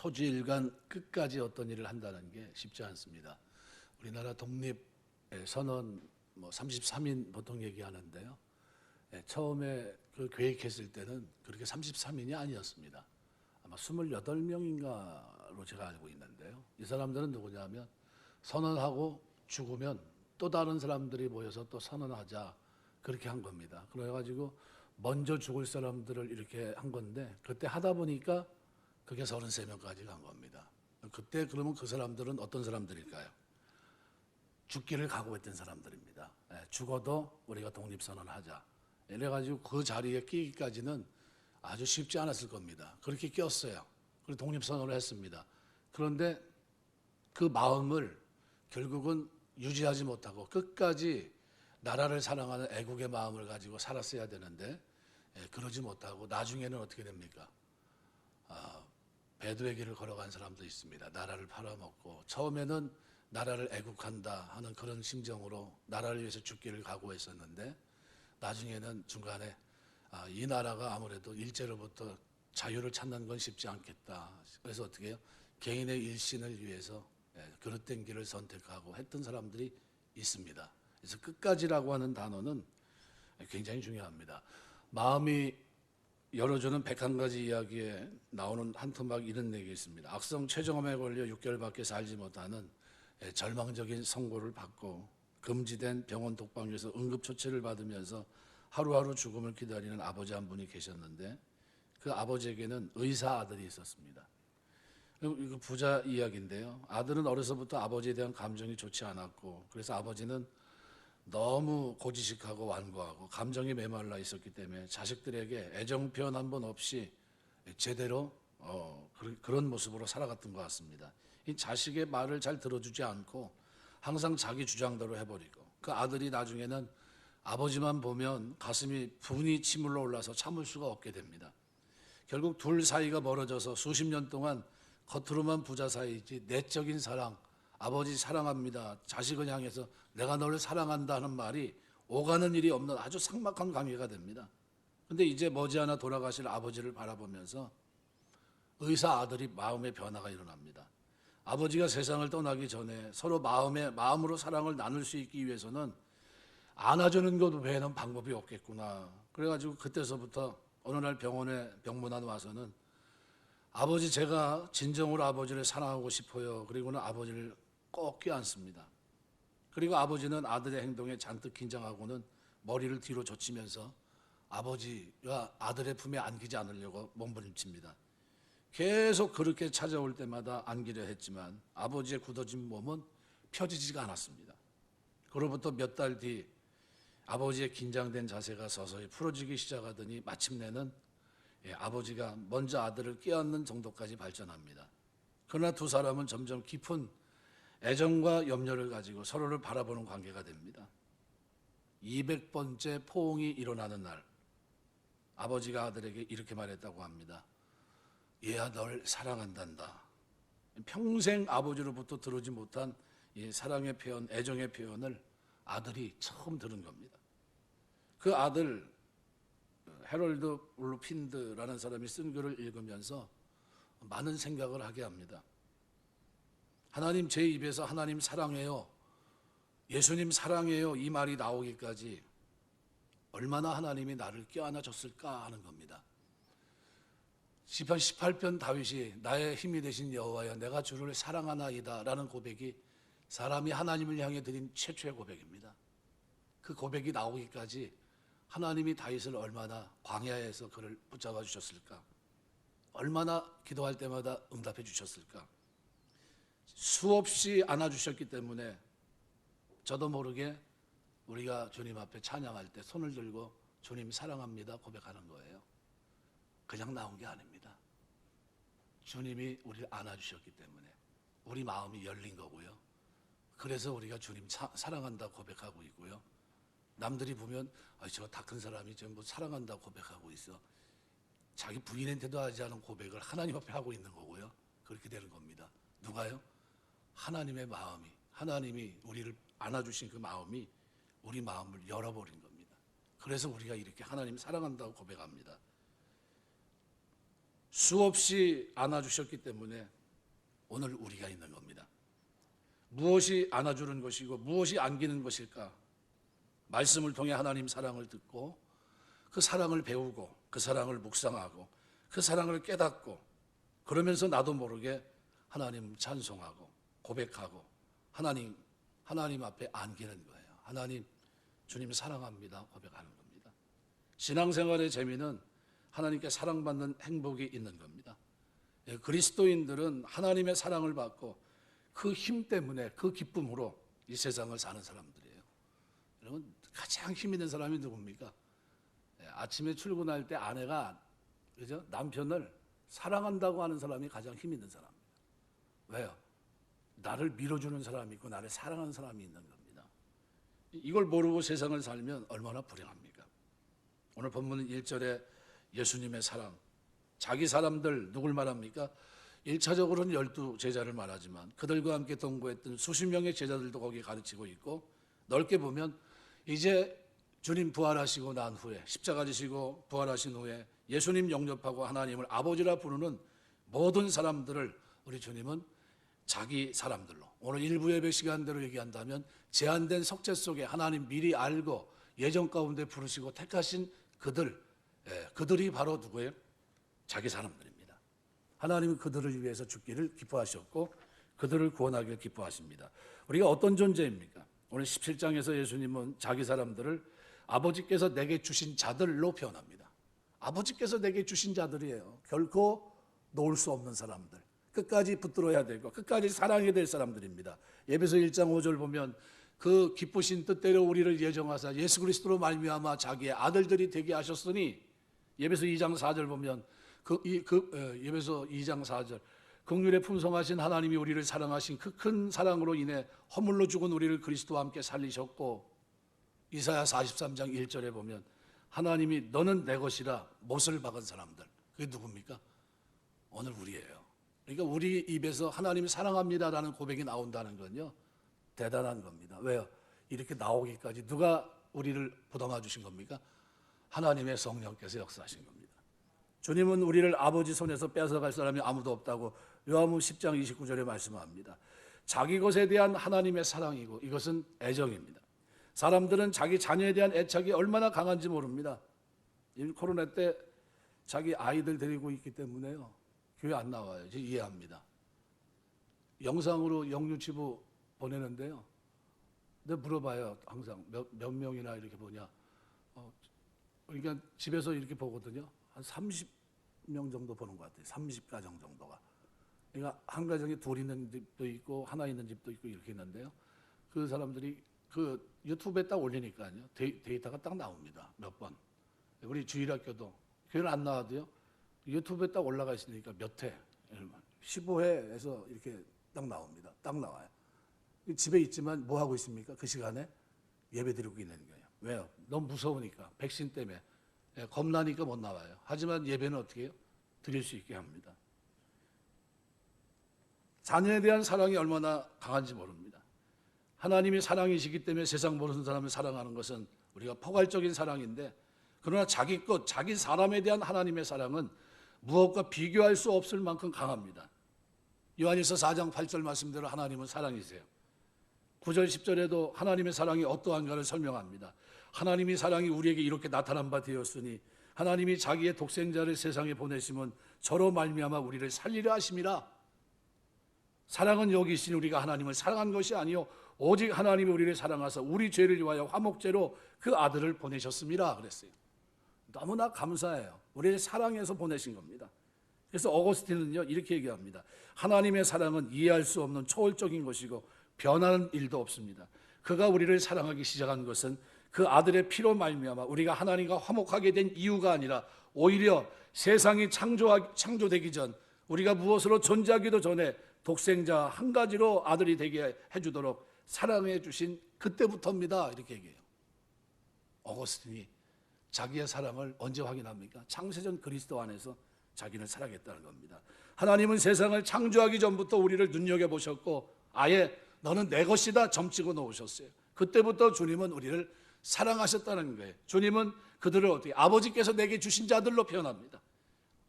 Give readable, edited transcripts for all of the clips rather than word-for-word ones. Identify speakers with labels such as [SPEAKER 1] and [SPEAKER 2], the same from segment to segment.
[SPEAKER 1] 초지일관 끝까지 어떤 일을 한다는 게 쉽지 않습니다. 우리나라 독립 선언 33인 보통 얘기하는데요. 처음에 그 계획했을 때는 그렇게 33인이 아니었습니다. 아마 28명인가로 제가 알고 있는데요. 이 사람들은 누구냐면 선언하고 죽으면 또 다른 사람들이 모여서 또 선언하자 그렇게 한 겁니다. 그래가지고 먼저 죽을 사람들을 이렇게 한 건데 그때 하다 보니까 그게 33명까지 간 겁니다. 그때 그러면 그 사람들은 어떤 사람들일까요? 죽기를 각오했던 사람들입니다. 죽어도 우리가 독립선언하자. 이래가지고 그 자리에 끼기까지는 아주 쉽지 않았을 겁니다. 그렇게 꼈어요. 그리고 독립선언을 했습니다. 그런데 그 마음을 결국은 유지하지 못하고 끝까지 나라를 사랑하는 애국의 마음을 가지고 살았어야 되는데 그러지 못하고 나중에는 어떻게 됩니까? 배도의 길을 걸어간 사람도 있습니다. 나라를 팔아먹고 처음에는 나라를 애국한다 하는 그런 심정으로 나라를 위해서 죽기를 각오했었는데 나중에는 중간에 이 나라가 아무래도 일제로부터 자유를 찾는 건 쉽지 않겠다. 그래서 어떻게 해요? 개인의 일신을 위해서 그릇된 길을 선택하고 했던 사람들이 있습니다. 그래서 끝까지라고 하는 단어는 굉장히 중요합니다. 마음이 열어주는 101가지 이야기에 나오는 한 토막 이런 얘기 있습니다. 악성 췌장암에 걸려 6개월밖에 살지 못하는 절망적인 선고를 받고 금지된 병원 독방에서 응급처치를 받으면서 하루하루 죽음을 기다리는 아버지 한 분이 계셨는데 그 아버지에게는 의사 아들이 있었습니다. 이거 부자 이야기인데요. 아들은 어려서부터 아버지에 대한 감정이 좋지 않았고 그래서 아버지는 너무 고지식하고 완고하고 감정이 메말라 있었기 때문에 자식들에게 애정 표현 한 번 없이 제대로 그런 모습으로 살아갔던 것 같습니다. 이 자식의 말을 잘 들어주지 않고 항상 자기 주장대로 해버리고 그 아들이 나중에는 아버지만 보면 가슴이 분이 치물러 올라서 참을 수가 없게 됩니다. 결국 둘 사이가 멀어져서 수십 년 동안 겉으로만 부자 사이지 내적인 사랑, 아버지 사랑합니다. 자식을 향해서 내가 너를 사랑한다 하는 말이 오가는 일이 없는 아주 삭막한 관계가 됩니다. 그런데 이제 머지않아 돌아가실 아버지를 바라보면서 의사 아들이 마음의 변화가 일어납니다. 아버지가 세상을 떠나기 전에 서로 마음으로 사랑을 나눌 수 있기 위해서는 안아주는 것 외에는 방법이 없겠구나. 그래가지고 그때서부터 어느 날 병원에 병문안 와서는 아버지 제가 진정으로 아버지를 사랑하고 싶어요. 그리고는 아버지를 꼭 껴안습니다. 그리고 아버지는 아들의 행동에 잔뜩 긴장하고는 머리를 뒤로 젖히면서 아버지가 아들의 품에 안기지 않으려고 몸부림칩니다. 계속 그렇게 찾아올 때마다 안기려 했지만 아버지의 굳어진 몸은 펴지지가 않았습니다. 그로부터 몇 달 뒤 아버지의 긴장된 자세가 서서히 풀어지기 시작하더니 마침내는 아버지가 먼저 아들을 껴안는 정도까지 발전합니다. 그러나 두 사람은 점점 깊은 애정과 염려를 가지고 서로를 바라보는 관계가 됩니다. 200번째 포옹이 일어나는 날 아버지가 아들에게 이렇게 말했다고 합니다. 얘야 널 사랑한단다. 평생 아버지로부터 들어오지 못한 이 사랑의 표현, 애정의 표현을 아들이 처음 들은 겁니다. 그 아들 해럴드 울핀드라는 사람이 쓴 글을 읽으면서 많은 생각을 하게 합니다. 하나님 제 입에서 하나님 사랑해요, 예수님 사랑해요 이 말이 나오기까지 얼마나 하나님이 나를 껴안아 줬을까 하는 겁니다. 시편 18편 다윗이 나의 힘이 되신 여호와여 내가 주를 사랑하나이다 라는 고백이 사람이 하나님을 향해 드린 최초의 고백입니다. 그 고백이 나오기까지 하나님이 다윗을 얼마나 광야에서 그를 붙잡아 주셨을까, 얼마나 기도할 때마다 응답해 주셨을까. 수없이 안아주셨기 때문에 저도 모르게 우리가 주님 앞에 찬양할 때 손을 들고 주님 사랑합니다 고백하는 거예요. 그냥 나온 게 아닙니다. 주님이 우리를 안아주셨기 때문에 우리 마음이 열린 거고요. 그래서 우리가 주님 사랑한다 고백하고 있고요. 남들이 보면 저 다 큰 사람이 전부 사랑한다 고백하고 있어. 자기 부인한테도 하지 않은 고백을 하나님 앞에 하고 있는 거고요. 그렇게 되는 겁니다. 누가요? 하나님의 마음이, 하나님이 우리를 안아주신 그 마음이 우리 마음을 열어버린 겁니다. 그래서 우리가 이렇게 하나님 사랑한다고 고백합니다. 수없이 안아주셨기 때문에 오늘 우리가 있는 겁니다. 무엇이 안아주는 것이고 무엇이 안기는 것일까? 말씀을 통해 하나님 사랑을 듣고 그 사랑을 배우고 그 사랑을 묵상하고 그 사랑을 깨닫고 그러면서 나도 모르게 하나님 찬송하고 고백하고 하나님 앞에 안기는 거예요. 하나님, 주님 사랑합니다 고백하는 겁니다. 신앙생활의 재미는 하나님께 사랑받는 행복이 있는 겁니다. 그리스도인들은 하나님의 사랑을 받고 그 힘 때문에 그 기쁨으로 이 세상을 사는 사람들이에요. 여러분, 가장 힘 있는 사람이 누굽니까? 아침에 출근할 때 아내가 그죠? 남편을 사랑한다고 하는 사람이 가장 힘 있는 사람입니다. 왜요? 나를 밀어주는 사람이 있고 나를 사랑하는 사람이 있는 겁니다. 이걸 모르고 세상을 살면 얼마나 불행합니까? 오늘 본문 1절에 예수님의 사랑, 자기 사람들 누굴 말합니까? 1차적으로는 12제자를 말하지만 그들과 함께 동거했던 수십 명의 제자들도 거기에 가르치고 있고, 넓게 보면 이제 주님 부활하시고 난 후에 십자가 지시고 부활하신 후에 예수님 영접하고 하나님을 아버지라 부르는 모든 사람들을 우리 주님은 자기 사람들로, 오늘 일부 예배 시간대로 얘기한다면 제한된 석재 속에 하나님 미리 알고 예정 가운데 부르시고 택하신 그들이 바로 누구예요? 자기 사람들입니다. 하나님은 그들을 위해서 죽기를 기뻐하셨고 그들을 구원하기를 기뻐하십니다. 우리가 어떤 존재입니까? 오늘 17장에서 예수님은 자기 사람들을 아버지께서 내게 주신 자들로 표현합니다. 아버지께서 내게 주신 자들이에요. 결코 놓을 수 없는 사람들, 끝까지 붙들어야 되고 끝까지 사랑해야 될 사람들입니다. 에베소 1장 5절 보면 그 기쁘신 뜻대로 우리를 예정하사 예수 그리스도로 말미암아 자기의 아들들이 되게 하셨으니, 에베소 2장 4절 보면 에베소 2장 4절 긍휼에 풍성하신 하나님이 우리를 사랑하신 그 큰 사랑으로 인해 허물로 죽은 우리를 그리스도와 함께 살리셨고, 이사야 43장 1절에 보면 하나님이 너는 내 것이라 못을 박은 사람들, 그게 누굽니까? 오늘 우리예요. 그러니까 우리 입에서 하나님이 사랑합니다라는 고백이 나온다는 건요, 대단한 겁니다. 왜요? 이렇게 나오기까지 누가 우리를 부담아 주신 겁니까? 하나님의 성령께서 역사하신 겁니다. 주님은 우리를 아버지 손에서 뺏어갈 사람이 아무도 없다고 요한복음 10장 29절에 말씀합니다. 자기 것에 대한 하나님의 사랑이고 이것은 애정입니다. 사람들은 자기 자녀에 대한 애착이 얼마나 강한지 모릅니다. 코로나 때 자기 아이들 데리고 있기 때문에요, 교회 안 나와요. 제가 이해합니다. 영상으로 영유치부 보내는데요, 근데 물어봐요. 항상 몇 명이나 이렇게 보냐. 그러니까 집에서 이렇게 보거든요. 한 30명 정도 보는 것 같아요. 30가정 정도가. 그러니까 한 가정에 둘 있는 집도 있고 하나 있는 집도 있고 이렇게 있는데요, 그 사람들이 그 유튜브에 딱 올리니까요, 데이터가 딱 나옵니다. 몇 번. 우리 주일학교도 교회는 안 나와도요, 유튜브에 딱 올라가 있으니까 몇 회, 15회에서 이렇게 딱 나옵니다. 딱 나와요. 집에 있지만 뭐 하고 있습니까? 그 시간에 예배 드리고 있는 거예요. 왜요? 너무 무서우니까, 백신 때문에 겁나니까 못 나와요. 하지만 예배는 어떻게 해요? 드릴 수 있게 합니다. 자녀에 대한 사랑이 얼마나 강한지 모릅니다. 하나님이 사랑이시기 때문에 세상 모르는 사람을 사랑하는 것은 우리가 포괄적인 사랑인데, 그러나 자기 것, 자기 사람에 대한 하나님의 사랑은 무엇과 비교할 수 없을 만큼 강합니다. 요한일서 4장 8절 말씀대로 하나님은 사랑이세요. 9절 10절에도 하나님의 사랑이 어떠한가를 설명합니다. 하나님이 사랑이 우리에게 이렇게 나타난 바 되었으니 하나님이 자기의 독생자를 세상에 보내심은 저로 말미암아 우리를 살리려 하심이라. 사랑은 여기 있으니 우리가 하나님을 사랑한 것이 아니요 오직 하나님이 우리를 사랑하사 우리 죄를 위하여 화목제로 그 아들을 보내셨습니다 그랬어요. 너무나 감사해요. 우리를 사랑해서 보내신 겁니다. 그래서 어거스틴은요 이렇게 얘기합니다. 하나님의 사랑은 이해할 수 없는 초월적인 것이고 변하는 일도 없습니다. 그가 우리를 사랑하기 시작한 것은 그 아들의 피로 말미암아 우리가 하나님과 화목하게 된 이유가 아니라 오히려 세상이 창조되기 전 우리가 무엇으로 존재하기도 전에 독생자 한 가지로 아들이 되게 해주도록 사랑해 주신 그때부터입니다. 이렇게 얘기해요. 어거스틴이 자기의 사랑을 언제 확인합니까? 창세전 그리스도 안에서 자기를 사랑했다는 겁니다. 하나님은 세상을 창조하기 전부터 우리를 눈여겨보셨고 아예 너는 내 것이다 점찍어 놓으셨어요. 그때부터 주님은 우리를 사랑하셨다는 거예요. 주님은 그들을 어떻게 아버지께서 내게 주신 자들로 표현합니다.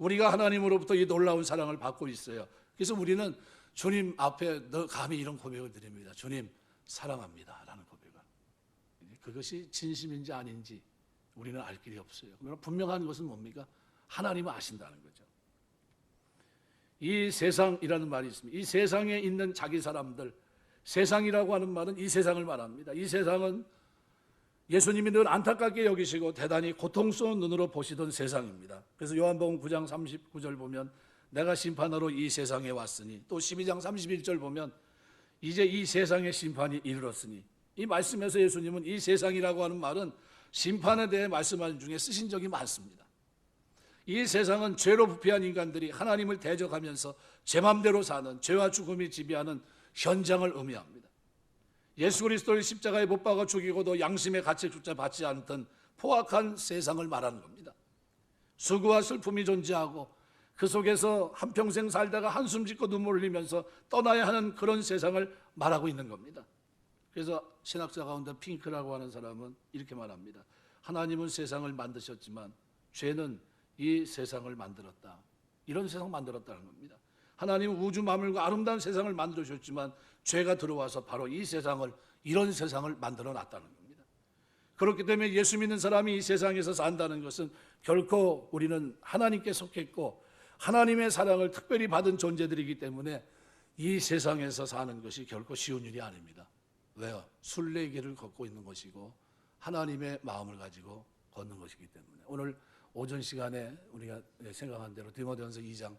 [SPEAKER 1] 우리가 하나님으로부터 이 놀라운 사랑을 받고 있어요. 그래서 우리는 주님 앞에 너 감히 이런 고백을 드립니다. 주님 사랑합니다 라는 고백을. 그것이 진심인지 아닌지 우리는 알 길이 없어요. 그러나 분명한 것은 뭡니까? 하나님은 아신다는 거죠. 이 세상이라는 말이 있습니다. 이 세상에 있는 자기 사람들, 세상이라고 하는 말은 이 세상을 말합니다. 이 세상은 예수님이 늘 안타깝게 여기시고 대단히 고통스러운 눈으로 보시던 세상입니다. 그래서 요한복음 9장 39절 보면 내가 심판하러 이 세상에 왔으니, 또 12장 31절 보면 이제 이 세상의 심판이 이르렀으니, 이 말씀에서 예수님은 이 세상이라고 하는 말은 심판에 대해 말씀하는 중에 쓰신 적이 많습니다. 이 세상은 죄로 부패한 인간들이 하나님을 대적하면서 제 맘대로 사는, 죄와 죽음이 지배하는 현장을 의미합니다. 예수 그리스도를 십자가에 못 박아 죽이고도 양심의 가책조차 받지 않던 포악한 세상을 말하는 겁니다. 수고와 슬픔이 존재하고 그 속에서 한평생 살다가 한숨 짓고 눈물 흘리면서 떠나야 하는 그런 세상을 말하고 있는 겁니다. 그래서 신학자 가운데 핑크라고 하는 사람은 이렇게 말합니다. 하나님은 세상을 만드셨지만 죄는 이 세상을 만들었다. 이런 세상 만들었다는 겁니다. 하나님은 우주 만물과 아름다운 세상을 만들어 주셨지만 죄가 들어와서 바로 이 세상을, 이런 세상을 만들어 놨다는 겁니다. 그렇기 때문에 예수 믿는 사람이 이 세상에서 산다는 것은 결코 우리는 하나님께 속했고 하나님의 사랑을 특별히 받은 존재들이기 때문에 이 세상에서 사는 것이 결코 쉬운 일이 아닙니다. 왜요? 순례길을 걷고 있는 것이고 하나님의 마음을 가지고 걷는 것이기 때문에. 오늘 오전 시간에 우리가 생각한 대로 디모데전서 2장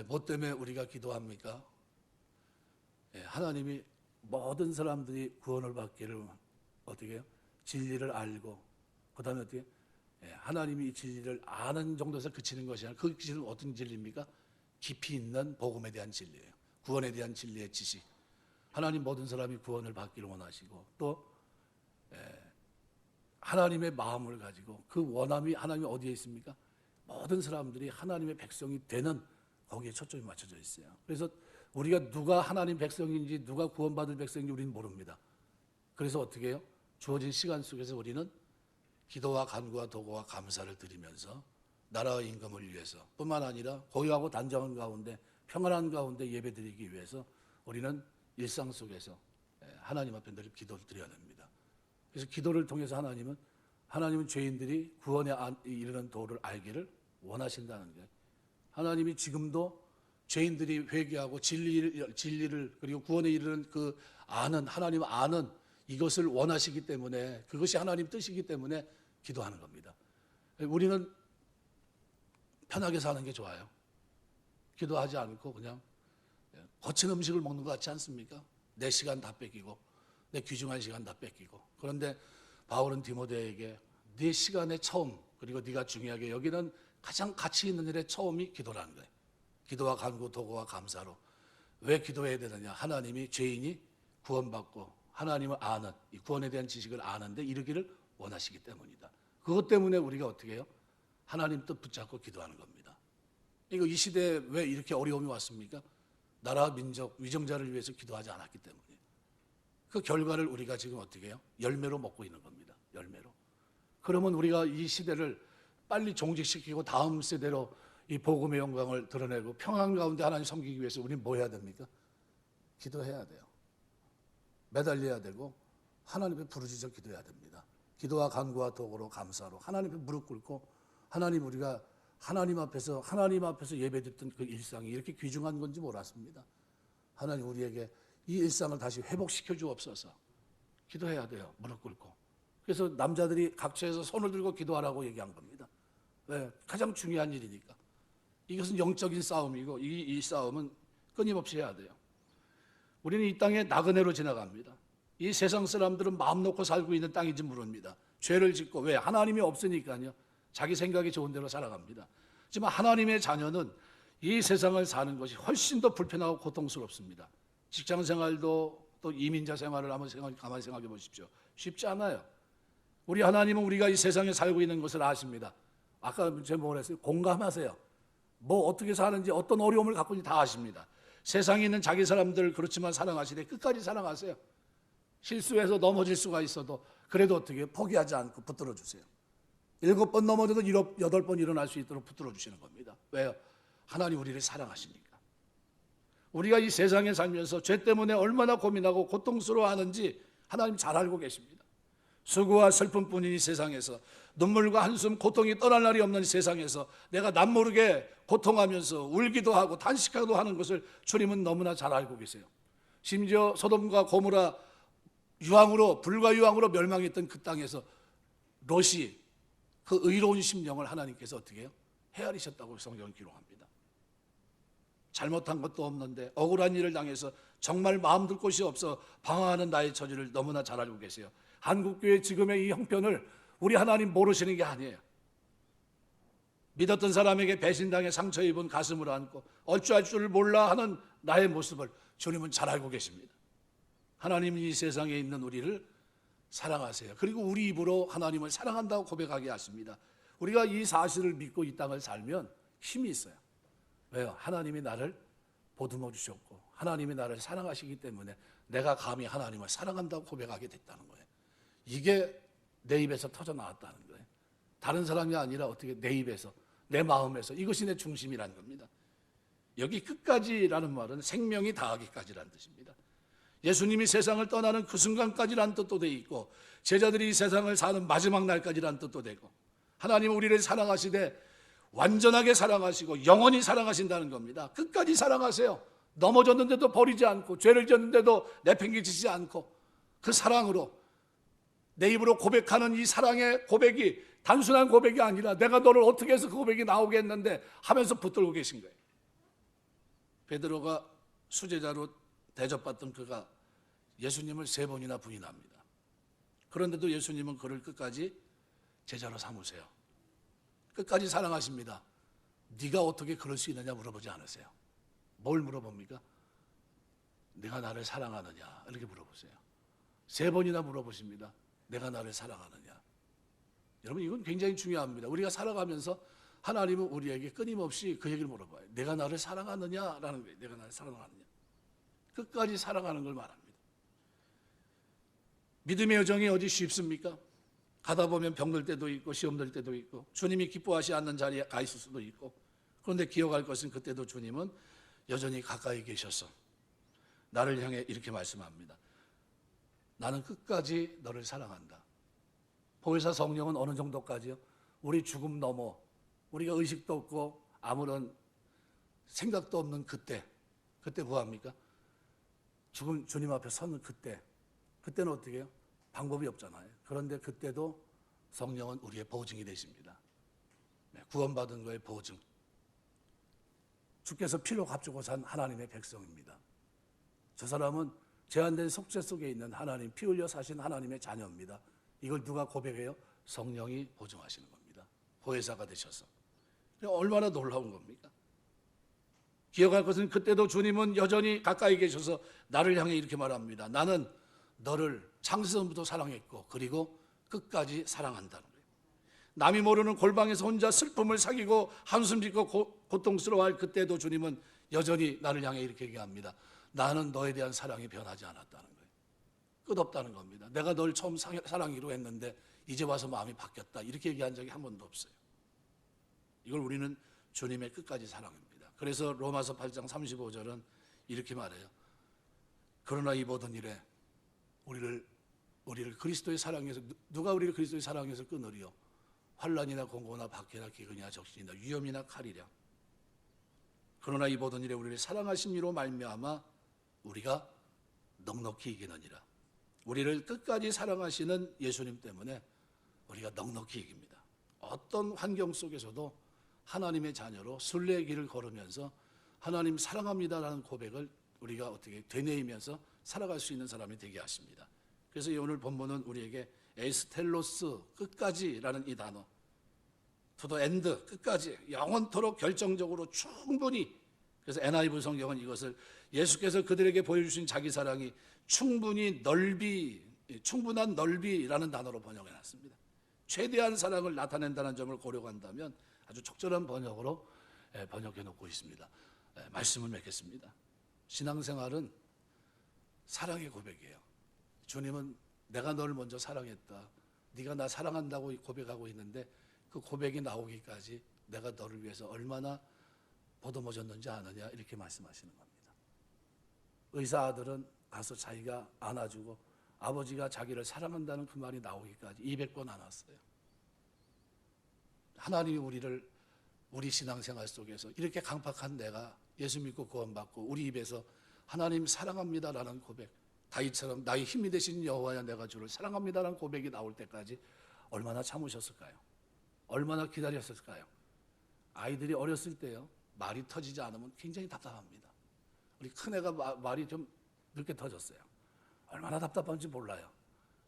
[SPEAKER 1] 뭐 때문에 우리가 기도합니까? 하나님이 모든 사람들이 구원을 받기를 어떻게 해요? 진리를 알고 그 다음에 어떻게 하나님이 이 진리를 아는 정도에서 그치는 것이 아니라 그 진리는 어떤 진리입니까? 깊이 있는 복음에 대한 진리예요. 구원에 대한 진리의 지식. 하나님 모든 사람이 구원을 받기를 원하시고 또 하나님의 마음을 가지고 그 원함이 하나님이 어디에 있습니까? 모든 사람들이 하나님의 백성이 되는 거기에 초점이 맞춰져 있어요. 그래서 우리가 누가 하나님 백성인지 누가 구원받을 백성인지 우리는 모릅니다. 그래서 어떻게 해요? 주어진 시간 속에서 우리는 기도와 간구와 도구와 감사를 드리면서 나라와 임금을 위해서 뿐만 아니라 고요하고 단정한 가운데 평안한 가운데 예배드리기 위해서 우리는 일상 속에서 하나님 앞에 늘 기도를 드려야 됩니다. 그래서 기도를 통해서 하나님은 죄인들이 구원에 이르는 도를 알기를 원하신다는 거예요. 하나님이 지금도 죄인들이 회개하고 진리를 그리고 구원에 이르는 그 하나님 아는 이것을 원하시기 때문에, 그것이 하나님 뜻이기 때문에 기도하는 겁니다. 우리는 편하게 사는 게 좋아요. 기도하지 않고 그냥 거친 음식을 먹는 것 같지 않습니까? 내 시간 다 뺏기고 내 귀중한 시간 다 뺏기고. 그런데 바울은 디모데에게 네 시간의 처음, 그리고 네가 중요하게 여기는 가장 가치 있는 일의 처음이 기도라는 거예요. 기도와 간구, 도구와 감사로. 왜 기도해야 되느냐? 하나님이 죄인이 구원받고 하나님을 아는, 이 구원에 대한 지식을 아는데 이르기를 원하시기 때문이다. 그것 때문에 우리가 어떻게 해요? 하나님 뜻 붙잡고 기도하는 겁니다. 이거 이 시대에 왜 이렇게 어려움이 왔습니까? 나라, 민족, 위정자를 위해서 기도하지 않았기 때문이에요. 그 결과를 우리가 지금 어떻게 해요? 열매로 먹고 있는 겁니다. 열매로. 그러면 우리가 이 시대를 빨리 종식시키고 다음 세대로 이 복음의 영광을 드러내고 평안 가운데 하나님 섬기기 위해서 우리는 뭐 해야 됩니까? 기도해야 돼요. 매달려야 되고 하나님 앞에 부르짖어 기도해야 됩니다. 기도와 간구와 도구로 감사로 하나님 앞에 무릎 꿇고 우리가 하나님 앞에서 예배드렸던 그 일상이 이렇게 귀중한 건지 몰랐습니다. 하나님 우리에게 이 일상을 다시 회복시켜 주옵소서. 기도해야 돼요. 무릎 꿇고. 그래서 남자들이 각처에서 손을 들고 기도하라고 얘기한 겁니다. 왜? 가장 중요한 일이니까. 이것은 영적인 싸움이고 이 싸움은 끊임없이 해야 돼요. 우리는 이 땅에 나그네로 지나갑니다. 이 세상 사람들은 마음 놓고 살고 있는 땅인지 모릅니다. 죄를 짓고, 왜? 하나님이 없으니까요. 자기 생각이 좋은 대로 살아갑니다. 하지만 하나님의 자녀는 이 세상을 사는 것이 훨씬 더 불편하고 고통스럽습니다. 직장 생활도 또 이민자 생활을 한번 가만히 생각해 보십시오. 쉽지 않아요. 우리 하나님은 우리가 이 세상에 살고 있는 것을 아십니다. 아까 제가 뭐라 했어요? 공감하세요. 뭐 어떻게 사는지, 어떤 어려움을 갖고 있는지 다 아십니다. 세상에 있는 자기 사람들 그렇지만 사랑하시되 끝까지 사랑하세요. 실수해서 넘어질 수가 있어도 그래도 어떻게 포기하지 않고 붙들어 주세요. 7번 넘어져도 8번 일어날 수 있도록 붙들어 주시는 겁니다. 왜요? 하나님 우리를 사랑하시니까. 우리가 이 세상에 살면서 죄 때문에 얼마나 고민하고 고통스러워하는지 하나님 잘 알고 계십니다. 수고와 슬픔뿐인 이 세상에서, 눈물과 한숨, 고통이 떠날 날이 없는 세상에서 내가 남모르게 고통하면서 울기도 하고 탄식하기도 하는 것을 주님은 너무나 잘 알고 계세요. 심지어 소돔과 고모라 불과 유황으로 멸망했던 그 땅에서 롯이 그 의로운 심령을 하나님께서 어떻게 해요? 헤아리셨다고 성경은 기록합니다. 잘못한 것도 없는데 억울한 일을 당해서 정말 마음 둘 곳이 없어 방황하는 나의 처지를 너무나 잘 알고 계세요. 한국교회 지금의 이 형편을 우리 하나님 모르시는 게 아니에요. 믿었던 사람에게 배신당해 상처 입은 가슴을 안고 어찌할 줄 몰라 하는 나의 모습을 주님은 잘 알고 계십니다. 하나님은 이 세상에 있는 우리를 사랑하세요. 그리고 우리 입으로 하나님을 사랑한다고 고백하게 하십니다. 우리가 이 사실을 믿고 이 땅을 살면 힘이 있어요. 왜요? 하나님이 나를 보듬어 주셨고 하나님이 나를 사랑하시기 때문에 내가 감히 하나님을 사랑한다고 고백하게 됐다는 거예요. 이게 내 입에서 터져 나왔다는 거예요. 다른 사람이 아니라 어떻게 내 입에서, 내 마음에서, 이것이 내 중심이라는 겁니다. 여기 끝까지라는 말은 생명이 다하기까지라는 뜻입니다. 예수님이 세상을 떠나는 그 순간까지라는 뜻도 되어 있고 제자들이 이 세상을 사는 마지막 날까지라는 뜻도 되고 하나님은 우리를 사랑하시되 완전하게 사랑하시고 영원히 사랑하신다는 겁니다. 끝까지 사랑하세요. 넘어졌는데도 버리지 않고 죄를 지었는데도 내팽개치지 않고 그 사랑으로 내 입으로 고백하는 이 사랑의 고백이 단순한 고백이 아니라 내가 너를 어떻게 해서 그 고백이 나오겠는데 하면서 붙들고 계신 거예요. 베드로가 수제자로 대접받던 그가 예수님을 3번이나 부인합니다. 그런데도 예수님은 그를 끝까지 제자로 삼으세요. 끝까지 사랑하십니다. 네가 어떻게 그럴 수 있느냐 물어보지 않으세요. 뭘 물어봅니까? 내가 나를 사랑하느냐 이렇게 물어보세요. 3번이나 물어보십니다. 내가 나를 사랑하느냐. 여러분 이건 굉장히 중요합니다. 우리가 살아가면서 하나님은 우리에게 끊임없이 그 얘기를 물어봐요. 내가 나를 사랑하느냐라는 거예요. 내가 나를 사랑하느냐. 끝까지 사랑하는 걸 말합니다. 믿음의 여정이 어디 쉽습니까? 가다 보면 병들 때도 있고 시험 들 때도 있고 주님이 기뻐하지 않는 자리에 가 있을 수도 있고 그런데 기억할 것은 그때도 주님은 여전히 가까이 계셔서 나를 향해 이렇게 말씀합니다. 나는 끝까지 너를 사랑한다. 보혜사 성령은 어느 정도까지요? 우리 죽음 넘어 우리가 의식도 없고 아무런 생각도 없는 그때 뭐합니까? 죽음 주님 앞에 서는 그때는 어떻게 해요? 방법이 없잖아요. 그런데 그때도 성령은 우리의 보증이 되십니다. 구원받은 거의 보증. 주께서 피로 값주고 산 하나님의 백성입니다. 저 사람은 제한된 속죄 속에 있는 하나님, 피 흘려 사신 하나님의 자녀입니다. 이걸 누가 고백해요? 성령이 보증하시는 겁니다. 보혜사가 되셔서. 얼마나 놀라운 겁니까? 기억할 것은 그때도 주님은 여전히 가까이 계셔서 나를 향해 이렇게 말합니다. 나는 너를 창세전부터 사랑했고 그리고 끝까지 사랑한다는 거예요. 남이 모르는 골방에서 혼자 슬픔을 사귀고 한숨 짓고 고통스러워할 그때도 주님은 여전히 나를 향해 이렇게 얘기합니다. 나는 너에 대한 사랑이 변하지 않았다는 거예요. 끝없다는 겁니다. 내가 널 처음 사랑하기로 했는데 이제 와서 마음이 바뀌었다 이렇게 얘기한 적이 한 번도 없어요. 이걸 우리는 주님의 끝까지 사랑입니다. 그래서 로마서 8장 35절은 이렇게 말해요. 그러나 이 모든 일에 우리를 그리스도의 사랑에서 누가 우리를 그리스도의 사랑에서 끊으리요? 환난이나 공고나 박해나 기근이나 적신이나 위험이나 칼이랴. 그러나 이 모든 일에 우리를 사랑하심이로 말미암아 우리가 넉넉히 이기느니라. 우리를 끝까지 사랑하시는 예수님 때문에 우리가 넉넉히 이깁니다. 어떤 환경 속에서도 하나님의 자녀로 순례의 길을 걸으면서 하나님 사랑합니다라는 고백을 우리가 어떻게 되뇌이면서 살아갈 수 있는 사람이 되게 하십니다. 그래서 오늘 본문은 우리에게 에스텔로스 끝까지라는 이 단어 to the end 끝까지 영원토록 결정적으로 충분히 그래서 NIV 성경은 이것을 예수께서 그들에게 보여주신 자기 사랑이 충분한 넓이라는 단어로 번역해 놨습니다. 최대한 사랑을 나타낸다는 점을 고려한다면 아주 적절한 번역으로 번역해 놓고 있습니다. 말씀을 맺겠습니다. 신앙생활은 사랑의 고백이에요. 주님은 내가 너를 먼저 사랑했다. 네가 나 사랑한다고 고백하고 있는데 그 고백이 나오기까지 내가 너를 위해서 얼마나 보듬어줬는지 아느냐 이렇게 말씀하시는 겁니다. 의사 아들은 가서 자기가 안아주고 아버지가 자기를 사랑한다는 그 말이 나오기까지 200번 안았어요. 하나님이 우리 신앙생활 속에서 이렇게 강팍한 내가 예수 믿고 구원받고 우리 입에서 하나님 사랑합니다라는 고백, 다윗처럼 나의 힘이 되신 여호와야 내가 주를 사랑합니다라는 고백이 나올 때까지 얼마나 참으셨을까요? 얼마나 기다렸을까요? 아이들이 어렸을 때요, 말이 터지지 않으면 굉장히 답답합니다. 우리 큰애가 말이 좀 늦게 터졌어요. 얼마나 답답한지 몰라요.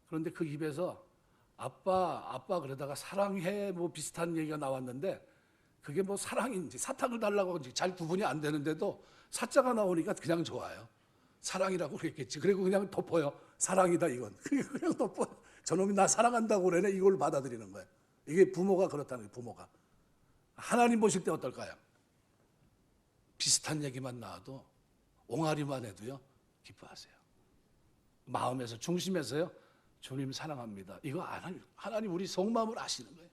[SPEAKER 1] 그런데 그 입에서 아빠 그러다가 사랑해 뭐 비슷한 얘기가 나왔는데 그게 뭐 사랑인지 사탕을 달라고 하는지 잘 구분이 안 되는데도 사자가 나오니까 그냥 좋아요. 사랑이라고 그랬겠지. 그리고 그냥 덮어요. 사랑이다 이건. 그냥 덮어요. 저놈이 나 사랑한다고 그러네. 이걸 받아들이는 거예요. 이게 부모가 그렇다는 거예요. 부모가. 하나님 보실 때 어떨까요? 비슷한 얘기만 나와도 옹알이만 해도요 기뻐하세요. 마음에서 중심에서요 주님 사랑합니다. 이거 하나님 우리 속마음을 아시는 거예요.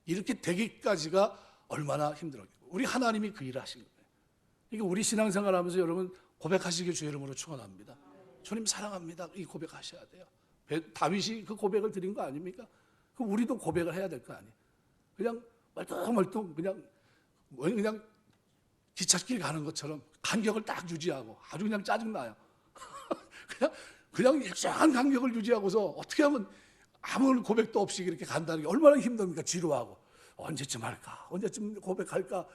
[SPEAKER 1] 이렇게 되기까지가 얼마나 힘들었겠고 우리 하나님이 그 일을 하신 거예요. 이게 우리 신앙생활하면서 여러분 고백하시길 주의 이름으로 축원합니다. 주님 사랑합니다. 이 고백하셔야 돼요. 다윗이 그 고백을 드린 거 아닙니까? 그럼 우리도 고백을 해야 될 거 아니에요. 그냥 멀뚱멀뚱 그냥 기찻길 가는 것처럼 간격을 딱 유지하고 아주 그냥 짜증나요. 그냥 일정한 간격을 유지하고서 어떻게 하면 아무 고백도 없이 이렇게 간다는 게 얼마나 힘듭니까? 지루하고 언제쯤 할까? 언제쯤 고백할까?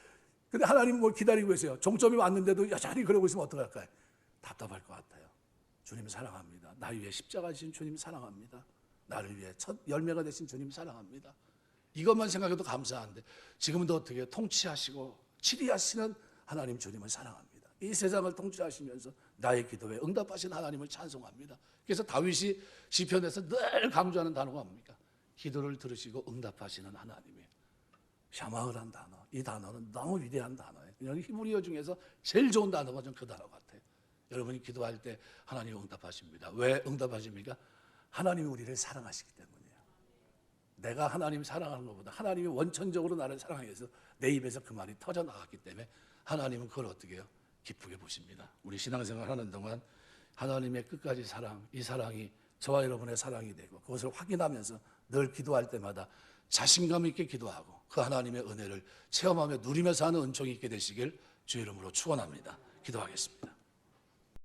[SPEAKER 1] 근데 하나님은 뭘 기다리고 계세요? 종점이 왔는데도 여전히 그러고 있으면 어떡할까요? 답답할 것 같아요. 주님 사랑합니다. 나 위해 십자가 지신 주님 사랑합니다. 나를 위해 첫 열매가 되신 주님 사랑합니다. 이것만 생각해도 감사한데 지금도 어떻게 통치하시고 치리하시는 하나님 주님을 사랑합니다. 이 세상을 통치하시면서 나의 기도에 응답하신 하나님을 찬송합니다. 그래서 다윗이 시편에서 늘 강조하는 단어가 뭡니까? 기도를 들으시고 응답하시는 하나님이에요. 샤마흐란 단어, 이 단어는 너무 위대한 단어예요. 그냥 히브리어 중에서 제일 좋은 단어가 전 그 단어 같아요. 여러분이 기도할 때 하나님 응답하십니다. 왜 응답하십니까? 하나님이 우리를 사랑하시기 때문이에요. 내가 하나님 사랑하는 것보다 하나님이 원천적으로 나를 사랑해서 내 입에서 그 말이 터져나갔기 때문에 하나님은 그걸 어떻게 해요? 기쁘게 보십니다. 우리 신앙생활 하는 동안 하나님의 끝까지 사랑, 이 사랑이 저와 여러분의 사랑이 되고 그것을 확인하면서 늘 기도할 때마다 자신감 있게 기도하고 그 하나님의 은혜를 체험하며 누리면서 하는 은총이 있게 되시길 주의 이름으로 축원합니다. 기도하겠습니다.